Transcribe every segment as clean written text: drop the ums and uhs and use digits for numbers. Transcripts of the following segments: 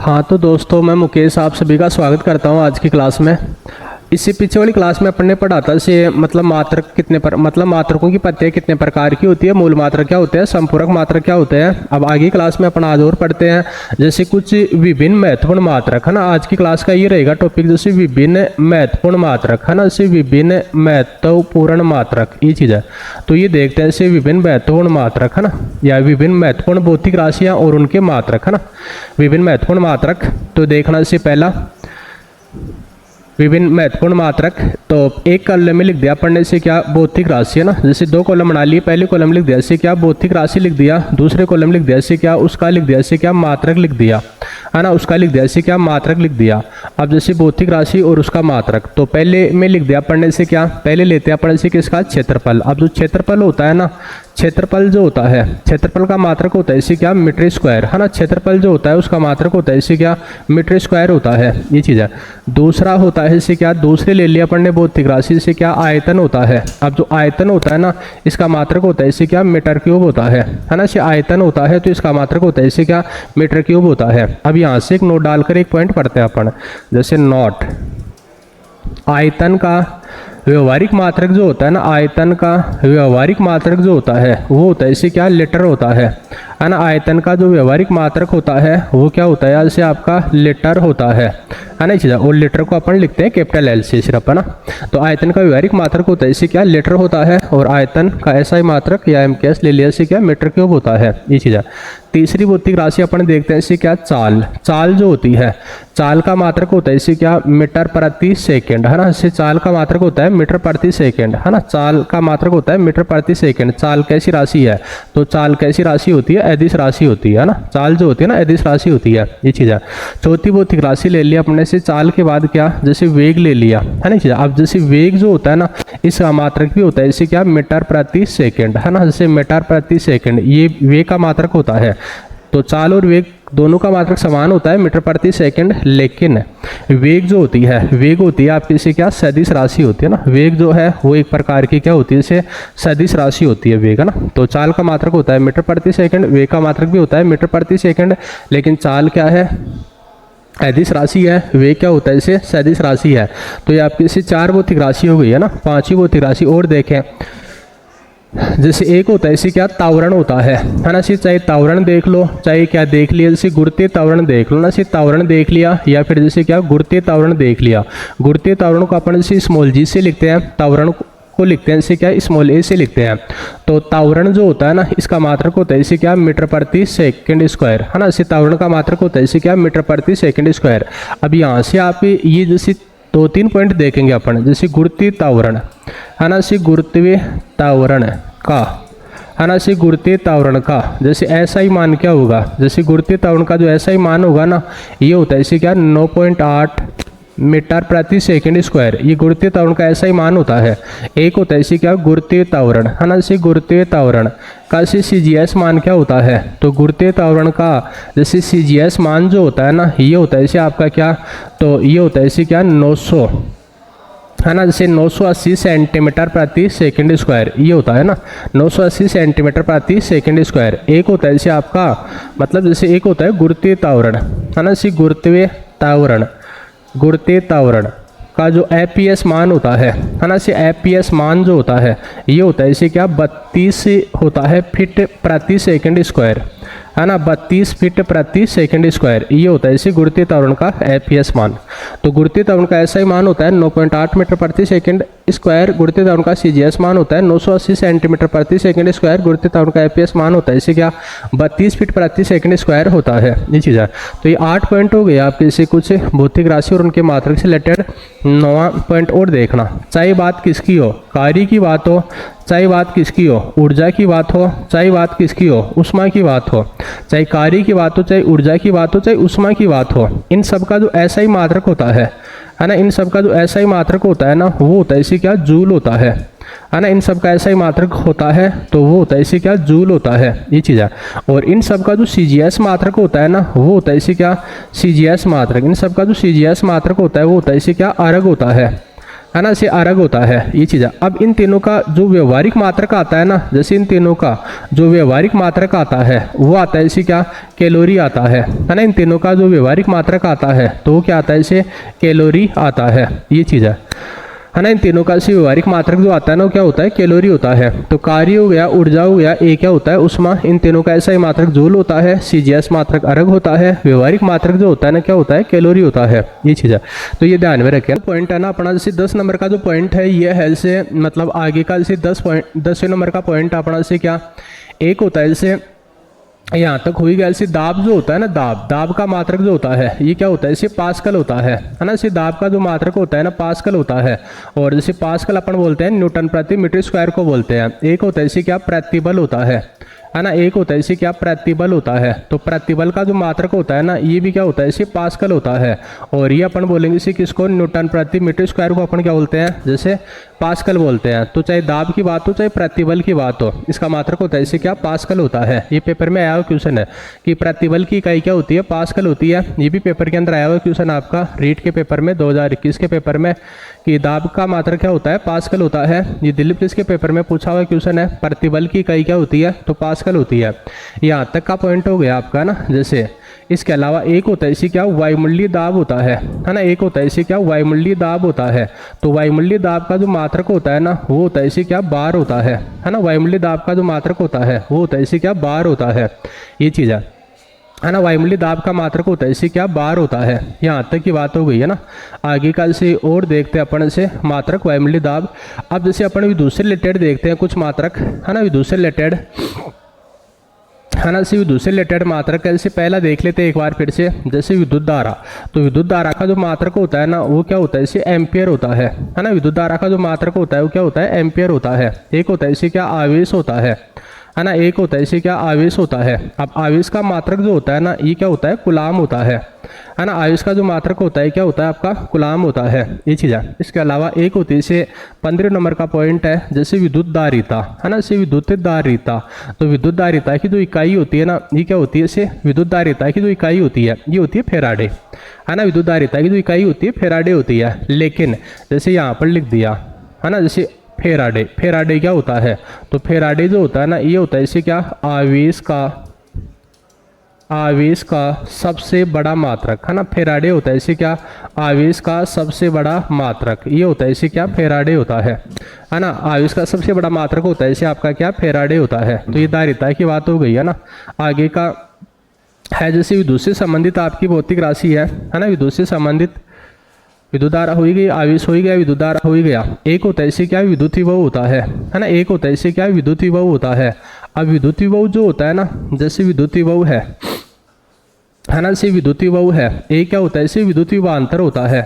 हाँ तो दोस्तों, मैं मुकेश आप सभी का स्वागत करता हूँ आज की क्लास में। इससे पीछे वाली क्लास में अपन ने पढ़ा था से मात्रक कितने पर मात्रकों की पत्तियाँ कितने प्रकार की होती है, मूल मात्रक क्या होते हैं, संपूरक मात्रक क्या होते हैं। अब आगे क्लास में अपन आज और पढ़ते हैं जैसे कुछ विभिन्न महत्वपूर्ण मात्रक, है ना। आज की क्लास का ये रहेगा टॉपिक, जैसे विभिन्न महत्वपूर्ण मात्रक, है ना। जैसे विभिन्न महत्वपूर्ण मात्रक ये चीज़ है, तो ये देखते हैं जैसे विभिन्न महत्वपूर्ण मात्रक, है ना, या विभिन्न महत्वपूर्ण भौतिक राशियाँ और उनके मात्रक, है ना। विभिन्न महत्वपूर्ण मात्रक तो देखना, जैसे पहला विभिन्न महत्वपूर्ण मात्रक, तो एक कॉलम में लिख दिया पढ़ने से क्या भौतिक राशि, है ना। जैसे दो कॉलम बना लिए, पहले कॉलम लिख दिया से क्या भौतिक राशि लिख दिया, दूसरे कॉलम लिख दिया से क्या उसका लिख दिया से क्या मात्रक लिख दिया, है ना। उसका लिख दिया से क्या मात्रक लिख दिया। अब जैसे भौतिक राशि और उसका मात्रक, तो पहले में लिख दिया पढ़ने से क्या, पहले लेते हैं पढ़ने से किसका क्षेत्रफल। अब जो क्षेत्रफल होता है ना, क्षेत्रफल जो होता है, क्षेत्रफल का मात्रक होता है इसे क्या मीटर स्क्वायर, है ना। क्षेत्रफल जो होता है उसका मात्रक होता है इसे क्या मीटर स्क्वायर होता है, ये चीज़ है। दूसरा होता है इसे क्या, दूसरे ले लिया अपन ने भौतिक राशि से क्या आयतन होता है। अब जो आयतन होता है ना, इसका मात्रक होता है इसे क्या मीटर क्यूब होता है ना। इसे आयतन होता है तो इसका मात्रक होता है इसे क्या मीटर क्यूब होता है। अब यहाँ से एक नोट डालकर एक पॉइंट पढ़ते हैं अपन, जैसे नोट आयतन का व्यवहारिक मात्रक जो होता है ना, आयतन का व्यवहारिक मात्रक जो होता है वो होता है इसे क्या लीटर होता है ना। आयतन का जो व्यवहारिक मात्रक होता है वो क्या होता है, जैसे आपका लीटर होता है ना, चीज़। और लीटर को अपन लिखते हैं कैपिटल एल से सिर्फ, है ना। तो आयतन का व्यवहारिक मात्रक होता है इसे क्या लीटर होता है, और आयतन का ऐसा ही मात्रक या एमकेएस ले लिया से क्या मीटर क्यूब होता है, ये चीज़ है। तीसरी भौतिक राशि अपन देखते हैं इसे क्या चाल। चाल जो होती है, चाल का मात्रक होता है इसे क्या मीटर प्रति सेकंड, है ना। इससे चाल का मात्रक होता है मीटर प्रति सेकंड, है ना। चाल का मात्रक होता है मीटर प्रति सेकंड। चाल कैसी राशि है, तो चाल कैसी राशि होती है, अदिश राशि होती है ना। चाल जो होती है ना अदिश राशि होती है, ये चीज़ है। चौथी भौतिक राशि ले लिया अपने से चाल के बाद क्या, जैसे वेग ले लिया, है ना चीज़। अब जैसे वेग जो होता है ना, इसका मात्रक भी होता है इसे क्या मीटर प्रति सेकंड, है ना। जैसे मीटर प्रति सेकंड ये वेग का मात्रक होता है। तो चाल और वेग दोनों का मात्रक समान होता है मीटर प्रति सेकंड, लेकिन वेग जो होती है, वेग होती है आपकी से क्या सदिश राशि होती है ना। वेग जो है वो एक प्रकार की क्या होती है, इसे सदिश राशि होती है वेग, है ना। तो चाल का मात्रक होता है मीटर प्रति सेकंड, वेग का मात्रक भी होता है मीटर प्रति सेकंड, लेकिन चाल क्या है अदिश राशि है, वेग क्या होता है इसे सदिश राशि है। तो ये आपकी इसे चार भौतिक राशि हो गई, है ना। पांचवी भौतिक राशि और देखें, जैसे एक होता है इसे क्या तावरण होता है ना। इसे चाहे तावरण देख लो, चाहे क्या देख लिया, जैसे गुरुत्वीय तावरण देख लो ना। इसे तावरण देख लिया या फिर जैसे क्या गुरुत्वीय तावरण देख लिया। गुरुत्वीय तावरण को अपन जैसे स्मॉल जी से लिखते हैं, तावरण को लिखते हैं इसे क्या स्मॉल ए से लिखते हैं। तो तावरण जो होता है ना, इसका मात्रक होता है इसे क्या मीटर प्रति सेकंड स्क्वायर, है ना। इसे तावरण का मात्रक होता है इसे क्या मीटर प्रति सेकंड स्क्वायर। अब यहाँ से आप ये जैसे दो तीन पॉइंट देखेंगे अपन, जैसे गुरुत्वीय तावरण, है ना। इसे गुरुत्वीय तावरण का, है ना, इसे गुरुत्वीय तावरण का जैसे ऐसा ही मान क्या होगा, जैसे गुरुत्वीय तावरण का जो ऐसा ही मान होगा ना, ये होता है इसे क्या 9.8 मीटर प्रति सेकंड स्क्वायर। ये गुरुत्वीय तावरण का ऐसा ही मान होता है। एक होता है इसे क्या गुरुत्वीय तावरण, है ना। इसे गुरुत्वीय तावरण का इसे CGS मान क्या होता है, तो गुरुत्वीय तावरण का जैसे CGS मान जो होता है ना, ये होता है इसे आपका क्या, तो ये होता है इसे क्या 900, है ना। जैसे 980 सेंटीमीटर प्रति सेकंड स्क्वायर ये होता है ना, 980 सेंटीमीटर प्रति सेकंड स्क्वायर। एक होता है इसे आपका मतलब जैसे एक होता है गुरुत्वीय तावरण, है ना। इसे गुरुत्वीय तावरण का जो APS मान होता है ना। इसे APS मान जो होता है ये होता है इसे क्या 32 होता है फीट प्रति सेकंड स्क्वायर, है ना। 32 फीट प्रति सेकंड स्क्वायर ये होता है इसे गुरुत्वीय त्वरण का APS मान। तो गुरुत्वीय त्वरण का ऐसा ही मान होता है 9.8 मीटर प्रति सेकंड स्क्वायर। गुरुत्वीय त्वरण का CGS मान होता है 980 सेंटीमीटर प्रति सेकंड स्क्वायर। गुरुत्वीय त्वरण का APS मान होता है इसे क्या 32 फीट प्रति सेकंड स्क्वायर होता है, ये चीज़ है। तो ये 8 पॉइंट हो गए आपके, इसे कुछ भौतिक राशि और उनके मात्रक से रिलेटेड 9वां पॉइंट और देखना। चाहे बात किसकी हो, कार्य की बात हो, चाहे बात किसकी हो, ऊर्जा की बात हो, चाहे बात किसकी हो, ऊष्मा की बात हो, चाहे कार्य की बात हो, चाहे ऊर्जा की बात हो, चाहे ऊष्मा की बात हो, इन सब का जो ऐसा ही मात्रक होता है ना, इन सब का जो ऐसा ही मात्रक होता है ना, वो होता है इसे क्या जूल होता है ना। इन सब का ऐसा ही मात्रक होता है तो वो होता है इसे क्या जूल होता है, ये चीज़ है। और इन सब का जो CGS मात्रक होता है ना, वो होता है इसे क्या CGS मात्रक। इन सब का जो CGS मात्रक होता है वो होता है इसे क्या अर्ग होता है है ना, से अलग होता है, ये चीज़ है। अब इन तीनों का जो व्यवहारिक मात्रक आता है ना, जैसे इन तीनों का जो व्यवहारिक मात्रक आता है वो आता है इसे क्या, कैलोरी आता है ना। इन तीनों का जो व्यवहारिक मात्रक आता है तो वो क्या आता है, इसे कैलोरी आता है, ये चीज़ है ना। इन तीनों का से व्यवहारिक मात्रक जो आता है ना, क्या होता है, कैलोरी होता है। तो कार्य हो गया, ऊर्जा हो गया, ए क्या होता है, ऊष्मा। इन तीनों का ऐसा ही मात्रक जूल होता है, सीजीएस मात्रक अर्ग होता है, व्यवहारिक मात्रक जो होता है ना, क्या होता है, कैलोरी होता है, ये चीज़ है। तो ये ध्यान में रखें। पॉइंट है ना अपना, जैसे 10 नंबर का जो पॉइंट है ये है जैसे मतलब आगे का जैसे 10 नंबर का पॉइंट अपना से क्या एक होता है, जैसे यहाँ तक हुई गया। इसी दाब जो होता है ना, दाब का मात्रक जो होता है ये क्या होता है, इसे पास्कल होता है ना। इसी दाब का जो मात्रक होता है ना, पास्कल होता है। और जैसे पास्कल अपन बोलते हैं न्यूटन प्रति मीटर स्क्वायर को बोलते हैं। एक होता है इसे क्या, प्रतिबल होता है ना। एक होता है इसे क्या, प्रतिबल होता है। तो प्रतिबल का जो मात्रक होता है ना, ये भी क्या होता है, इसे पास्कल होता है। और ये अपन बोलेंगे इसे किसको, न्यूटन प्रति मीटर स्क्वायर को अपन क्या बोलते हैं, जैसे पास्कल बोलते हैं। तो चाहे दाब की बात हो चाहे प्रतिबल की बात हो, इसका मात्रक होता है इसे क्या, पास्कल होता है। ये पेपर में आया हुआ क्वेश्चन है कि प्रतिबल की इकाई क्या होती है, पास्कल होती है। ये भी पेपर के अंदर आया हुआ क्वेश्चन आपका रीट के पेपर में 2021 के पेपर में, कि दाब का मात्रक क्या होता है, पास्कल होता है। ये दिल्ली पुलिस के पेपर में पूछा हुआ क्वेश्चन है, प्रतिबल की इकाई क्या होती है, तो पास्कल होती है। यहाँ तक का पॉइंट हो गया आपका ना। जैसे इसके अलावा एक होता है इसी क्या, वायुमंडलीय दाब होता है ना। एक होता है इसी क्या, वायुमंडलीय दाब होता है। तो वायुमंडलीय दाब का जो मात्रक होता है ना, वो होता है इसी क्या, बार होता है ना। वायुमंडलीय दाब का जो मात्रक होता है वो होता है इसी क्या, बार होता है, ये चीज़ है ना। वायुमंडलीय दाब का मात्रक होता है इसे क्या, बार होता है। यहाँ तक की बात हो गई है ना। आगे का जैसे और देखते हैं अपन से मात्रक वायुमंडलीय दाब। अब जैसे अपन विद्युत से रिलेटेड देखते हैं कुछ मात्रक, है ना, विद्युत से रिलेटेड, है ना। इसी विद्युत से रिलेटेड मात्रक जैसे पहला देख लेते हैं एक बार फिर से। जैसे विद्युत धारा, तो विद्युत धारा का जो मात्रक होता है ना, वो क्या होता है, इसे एम्पियर होता है ना। विद्युत धारा का जो मात्रक होता है वो क्या होता है, एम्पियर होता है। एक होता है इसे क्या, आवेश होता है ना। एक होता है इसे क्या, आवेश होता है। अब आवेश का मात्रक जो होता है ना, ये क्या होता है, कूलाम होता है ना। आवेश का जो मात्रक होता है क्या होता है आपका, कूलाम होता है, ये चीज़ है। इसके अलावा एक होती है इसे 15 नंबर का पॉइंट है, जैसे विद्युत धारिता, है ना। इसे विद्युत धारिता, तो विद्युत धारिता की जो इकाई होती है ना, ये क्या होती है, इसे विद्युत धारिता की जो इकाई होती है ये होती है फेराडे, है ना। विद्युत धारिता की जो इकाई होती है फेराडे होती है। लेकिन जैसे यहाँ पर लिख दिया है ना, जैसे फेराडे क्या होता है, तो फेराडे जो होता है ना, ये होता है इसे क्या, आवेश का सबसे बड़ा मात्रक, है ना। फेराडे होता है इसे क्या, आवेश का सबसे बड़ा मात्रक, ये होता है इसे क्या, फेराडे होता है ना। आवेश का सबसे बड़ा मात्रक होता है इसे आपका क्या, फेराडे होता है। तो ये धारिता की बात हो गई है ना। आगे का है जैसे विद्युत से संबंधित आपकी भौतिक राशि है ना। विद्युत से संबंधित विद्युत धारा हो गई, आवेश हो गया, विद्युत धारा हो गया। एक होता है इसे क्या, विद्युत विभव होता है ना। एक होता है इसे क्या, विद्युत विभव होता है। अब विद्युत विभव जो होता है ना, जैसे विद्युत विभव है ना, इसे विद्युत विभव है। एक क्या होता है, इसे विद्युत विभवांतर होता है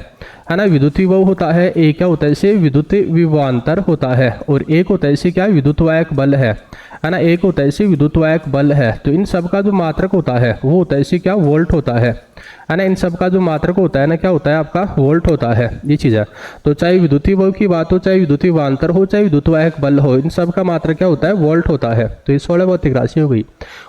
ना। विद्युत विभव होता है, एक क्या होता है, इसे विद्युत विभवांतर होता है। और एक होता है इसे क्या, विद्युतवाहक बल है ना। एक होता है इसे विद्युतवाहक बल है। तो इन सब का जो मात्रक होता है वो होता है इसे क्या, वोल्ट होता है ना। इन सब का जो मात्रक होता है ना, क्या होता है आपका, वोल्ट होता है, ये चीज़ है। तो चाहे विद्युत विभव की बात हो, चाहे विद्युत विभवांतर हो, चाहे विद्युतवाहक बल हो, इन सब का मात्रक क्या होता है, वोल्ट होता है। तो ये 16 भौतिक राशि हो गई।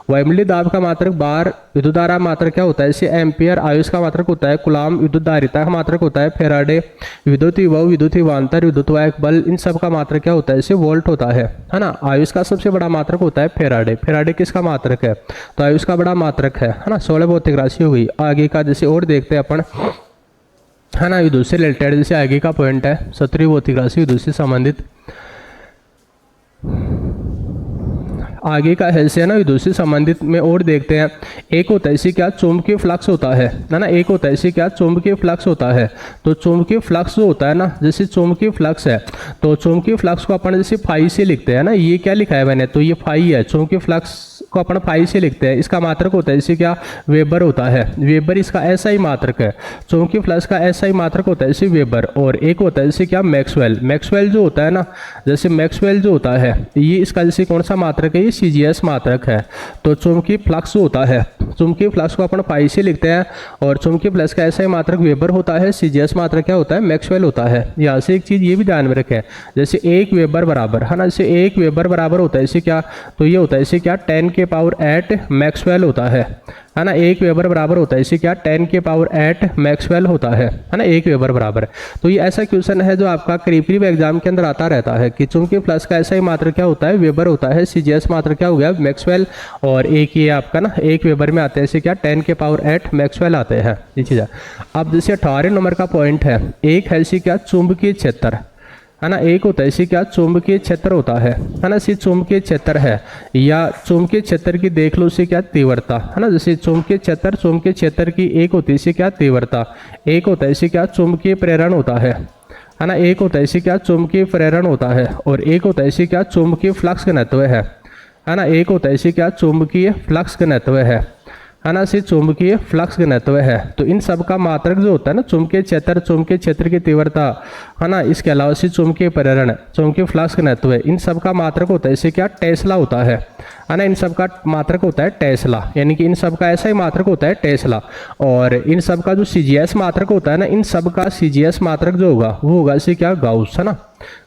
वायुमंडलीय दाब का मात्रक बार, विद्युत धारा मात्रक क्या होता है, इसे एम्पियर, आवेश का मात्रक होता है कूलाम, विद्युत धारिता का मात्रक होता है फेराडे, विद्युत विभव, विद्युत विभवांतर, विद्युतवाहक बल, इन सब का मात्रक क्या होता है, इसे वोल्ट होता है ना। आवेश का सबसे बड़ा मात्रक होता है फेराडे। फेराडे किसका मात्रक है, तो आवेश का बड़ा मात्रक है ना। 16 भौतिक राशि हो गई। आगे का जैसे और देखते हैं अपन, है ना। विद्युत से रिलेटेड जैसे आगे का पॉइंट है 17 भौतिक राशि विद्युत से संबंधित। आगे का है ना, विद्युत से संबंधित में और देखते हैं। एक होता है इसे क्या, चुंबकीय फ्लक्स होता है ना। एक होता है इसे क्या, चुंबकीय फ्लक्स होता है। तो चुंबकीय फ्लक्स जो होता है ना, जैसे चुंबकीय फ्लक्स है, तो चुंबकीय फ्लक्स को अपन जैसे फाई से लिखते हैं ना। ये क्या लिखा है मैंने, तो ये फाई है। चुंबकीय फ्लक्स को अपन फाई से लिखते हैं। इसका मात्रक होता है इसे क्या, वेबर होता है। वेबर इसका ऐसा ही मात्रक है। चुंबकीय फ्लक्स का ऐसा ही मात्रक होता है इसे वेबर। और एक होता है इसे क्या, मैक्सवेल। मैक्सवेल जो होता है ना, जैसे मैक्सवेल जो होता है, ये इसका जैसे कौन सा मात्रक है, सीजीएस मात्रक है। तो चुंबकीय फ्लक्स जो होता है, चुंबकीय फ्लक्स को अपन पाई से लिखते हैं। और चुंबकीय फ्लक्स का ऐसा ही मात्रक वेबर होता है। सीजीएस मात्रक क्या होता है, मैक्सवेल होता है। यहाँ से एक चीज़ ये भी ध्यान में रखें, जैसे 1 वेबर बराबर, है ना, जैसे 1 वेबर बराबर होता है इसे क्या, तो ये होता है इसे क्या, 10 के पावर 8 मैक्सवेल होता है ना। 1 वेबर बराबर होता है इसे क्या 10 के पावर 8 मैक्सवेल होता है ना। 1 वेबर बराबर। तो ये ऐसा क्वेश्चन है जो आपका करीब करीब एग्जाम के अंदर आता रहता है कि चुंबकीय फ्लक्स का ऐसा ही मात्रक क्या होता है, वेबर होता है। CGS मात्रक क्या हो गया, मैक्सवेल। और एक ये आपका ना 1 वेबर में आते हैं इसे क्या 10 के पावर 8 मैक्सवेल आते हैं ये चीज़ है। अब जैसे 18 नंबर का पॉइंट है, एक है इसे क्या चुंबकीय क्षेत्र है ना। एक होता है इसे क्या चुंबकीय क्षेत्र होता है ना। इसे चुंबकीय क्षेत्र है या चुंबकीय क्षेत्र की देख लो इसे क्या तीव्रता है ना। जैसे चुंबकीय क्षेत्र की एक होती है इसे क्या तीव्रता, एक होता है इसे क्या चुंबकीय प्रेरण होता है ना। एक होता है इसे क्या चुंबकीय प्रेरण होता है और एक होता है इसे क्या चुंबकीय फ्लक्स घनत्व है ना। एक होता है इसे क्या चुंबकीय फ्लक्स घनत्व है ना। से चुंबकीय फ्लक्स घनत्व है। तो इन सब का मात्रक जो होता है ना, चुंबकीय क्षेत्र की तीव्रता है ना, इसके अलावा से चुंबकीय प्रेरण, चुंबकीय फ्लक्स घनत्व है, इन सब का मात्रक होता है इसे क्या टेस्ला होता है ना। इन सब का मात्रक होता है टेस्ला, यानी कि इन सब का ऐसा ही मात्रक होता है टेस्ला। और इन सब का जो CGS मात्रक होता है ना, इन सब का CGS मात्रक जो होगा वो होगा इसे क्या गाउस है ना,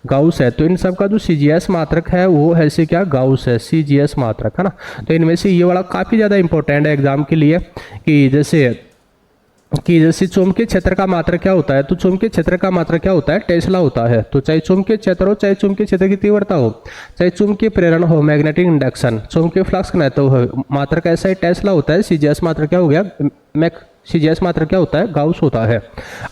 गाउस है। तो इन सब का जो CGS मात्रक है वो है इसे क्या गाउस है, CGS मात्रक है ना। तो इनमें से ये वाला काफ़ी ज़्यादा इंपॉर्टेंट है एग्जाम के लिए कि जैसे चुंबकीय क्षेत्र का मात्रक क्या होता है, तो चुंबकीय क्षेत्र का मात्रक क्या होता है टेस्ला होता है। तो चाहे चुंबकीय क्षेत्र हो, चाहे चुंबकीय क्षेत्र की तीव्रता हो, चाहे चुंबकीय प्रेरण हो, मैग्नेटिक इंडक्शन, चुंबकीय फ्लक्स घनत्व हो, मात्रक ऐसा ही टेस्ला होता है। CGS मात्रक क्या हो गया, CGS मात्रक क्या होता है गाउस होता है।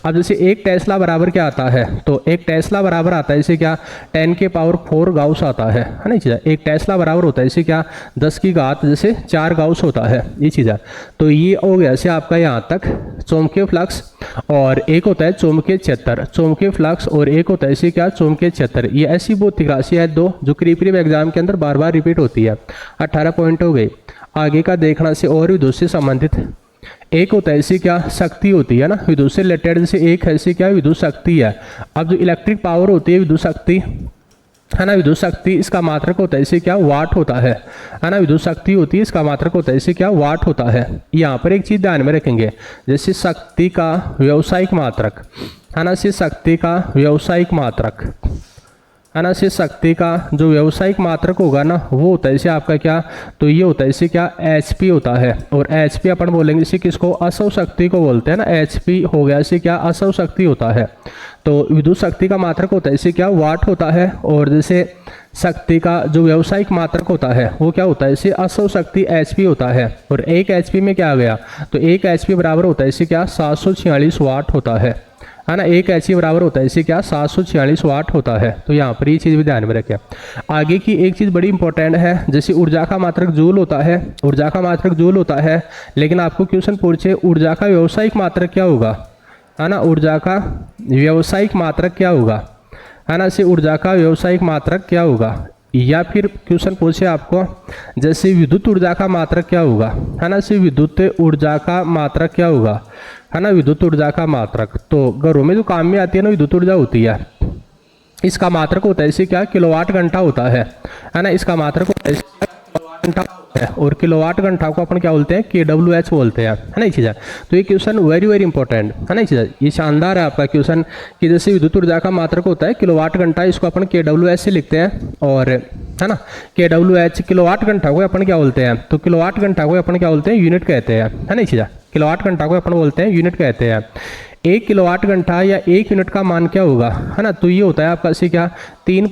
अब जैसे एक टेस्ला बराबर क्या आता है, तो एक टेस्ला बराबर आता है इसे क्या 10 के पावर 4 गाउस आता है ना। चीज़ एक टेस्ला बराबर होता है इसे क्या 10 की घात जैसे 4 गाउस होता है ये चीज़ है। तो ये हो गया से आपका यहाँ तक चुंबकीय फ्लक्स, और एक होता है चुंबकीय क्षेत्र, चुंबकीय फ्लक्स, और एक होता है इसे क्या चुंबकीय क्षेत्र। ये ऐसी भौतिक राशि है दो जो करीब करीब एग्जाम के अंदर बार बार रिपीट होती है। 18 पॉइंट हो गए। आगे का देखना से और विद्युत से संबंधित एक होता है इसे क्या शक्ति होती है ना, विद्युत से रिलेटेड। जैसे एक है इसे क्या विद्युत शक्ति है। अब जो इलेक्ट्रिक पावर होती है विद्युत शक्ति है ना, विद्युत शक्ति इसका मात्रक होता है इसे क्या वाट होता है ना। विद्युत शक्ति होती है इसका मात्रक होता है इसे क्या वाट होता है। यहाँ पर एक चीज़ ध्यान में रखेंगे, जैसे शक्ति का व्यावसायिक मात्रक है ना, से शक्ति का व्यावसायिक मात्रक है ना, से शक्ति का जो व्यावसायिक मात्रक होगा ना वो होता है इसे आपका क्या, तो ये होता है इसे क्या HP होता है। और HP अपन बोलेंगे इसे किसको, असौ शक्ति को बोलते हैं ना। HP हो गया इसे क्या असौ शक्ति होता है। तो विद्युत शक्ति का मात्रक होता है इसे क्या वाट होता है। और जैसे शक्ति का जो व्यावसायिक मात्रक होता है वो क्या होता है इसे असौ शक्ति HP होता है। और एक HP में क्या आ गया, तो एक HP बराबर होता है इसे क्या 746 वाट होता है ना। एक HP बराबर होता है इसे क्या 746 वाट होता है। तो यहाँ पर ये चीज़ भी ध्यान में रखें। आगे की एक चीज़ बड़ी इंपॉर्टेंट है, जैसे ऊर्जा का मात्रक जूल होता है, ऊर्जा का मात्रक जूल होता है। लेकिन आपको क्वेश्चन पूछे ऊर्जा का व्यावसायिक मात्रक क्या होगा है ना, ऊर्जा का व्यावसायिक मात्रक क्या होगा है ना, से ऊर्जा का व्यावसायिक मात्रक क्या होगा। या फिर क्वेश्चन पूछे आपको जैसे विद्युत ऊर्जा का मात्रक क्या होगा है ना, से विद्युत ऊर्जा का मात्रक क्या होगा है ना, विद्युत ऊर्जा का मात्रक। तो घरों में जो काम में आती है ना विद्युत ऊर्जा होती है, इसका मात्रक होता है इसे क्या किलोवाट घंटा होता है ना। इसका मात्रक होता है किलोवाट घंटा है। और किलोवाट घंटा को अपन क्या बोलते हैं KWH बोलते हैं है ना ये चीज़ है। तो ये क्वेश्चन वेरी वेरी इंपॉर्टेंट है ना ये चीज़ है। ये शानदार है आपका क्वेश्चन कि जैसे विद्युत ऊर्जा का मात्रक होता है किलोवाट घंटा, इसको अपन KWH से लिखते हैं। और है ना KWH किलोवाट घंटा को अपन क्या बोलते हैं, तो किलोवाट घंटा को अपन क्या बोलते हैं यूनिट कहते हैं है ना ये चीज़ है। किलोवाट घंटा को अपन बोलते हैं यूनिट कहते हैं। 1 किलोवाट घंटा या 1 यूनिट का मान क्या होगा है ना, तो ये होता है आपका इसे क्या 3